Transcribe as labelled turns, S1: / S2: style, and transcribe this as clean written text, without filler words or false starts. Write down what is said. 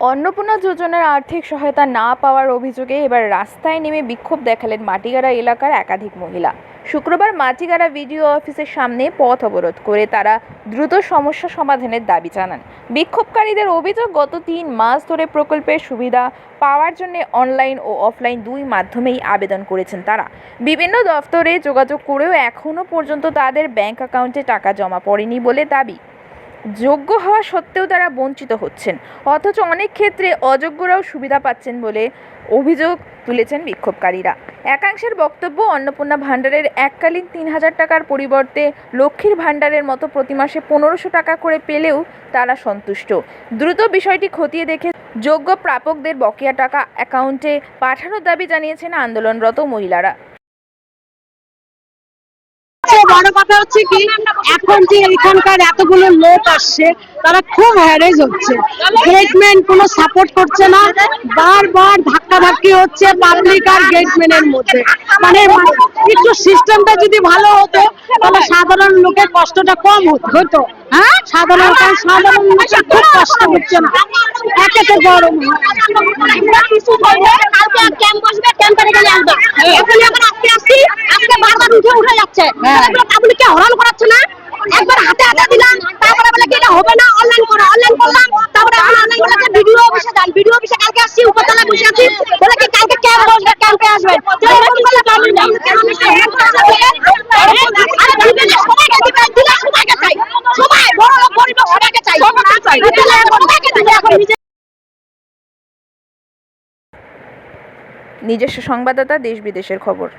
S1: অন্নপূর্ণা যোজনার আর্থিক সহায়তা না পাওয়ার অভিযোগে এবার রাস্তায় নেমে বিক্ষোভ দেখালেন মাটিগাড়া এলাকার একাধিক মহিলা। শুক্রবার মাটিগাড়া বিডিও অফিসের সামনে পথ অবরোধ করে তারা দ্রুত সমস্যা সমাধানের দাবি জানান। বিক্ষোভকারীদের অভিযোগ, গত ৩ মাস ধরে প্রকল্পের সুবিধা পাওয়ার জন্য অনলাইন ও অফলাইন দুই মাধ্যমেই আবেদন করেছেন তারা। বিভিন্ন দফতরে যোগাযোগ করেও এখনও পর্যন্ত তাদের ব্যাংক অ্যাকাউন্টে টাকা জমা পড়েনি বলে দাবি। যোগ্য হওয়া সত্ত্বেও তারা বঞ্চিত হচ্ছেন, অথচ অনেক ক্ষেত্রে অযোগ্যরাও সুবিধা পাচ্ছেন বলে অভিযোগ তুলেছেন বিক্ষোভকারীরা। একাংশের বক্তব্য, অন্নপূর্ণা ভাণ্ডারের এককালীন ৩,০০০ টাকার পরিবর্তে লক্ষ্মীর ভাণ্ডারের মতো প্রতি মাসে ১৫০০ টাকা করে পেলেও তারা সন্তুষ্ট। দ্রুত বিষয়টি খতিয়ে দেখে যোগ্য প্রাপকদের বকেয়া টাকা অ্যাকাউন্টে পাঠানোর দাবি জানিয়েছেন আন্দোলনরত মহিলারা।
S2: বড় কথা হচ্ছে কি, এখন যে এখানকার এতগুলো লোক আসছে তারা খুব হ্যারেজ হচ্ছে। গেটম্যান কোনো সাপোর্ট করছে না, বারবার ধাক্কাধাক্কি হচ্ছে পাবলিক আর গেটম্যানের মধ্যে। মানে একটু সিস্টেমটা যদি ভালো হতো তাহলে সাধারণ লোকের কষ্টটা কম হতো। হ্যাঁ, সাধারণ লোকের খুব কষ্ট হচ্ছে না, একেতে গরম উঠে যাচ্ছে, পাবলিককে হরণ করাচ্ছে না। একবার হাতে হাতে দিলাম, তারপরে বলে কি এটা হবে না, অনলাইন করো, অনলাইন করলাম, তারপরে অনলাইন করতে ভিডিও অফিসে যান, ভিডিও অফিসে কালকে আসছি, উপতলায় বসে আছি, বলে কি কালকে ক্যাম্প বসবে, ক্যাম্পে আসবেন। সবাই বড় লোক গরিব সবাইকে চাই,
S1: নিজস্ব সংবাদদাতা, দেশ বিদেশের খবর।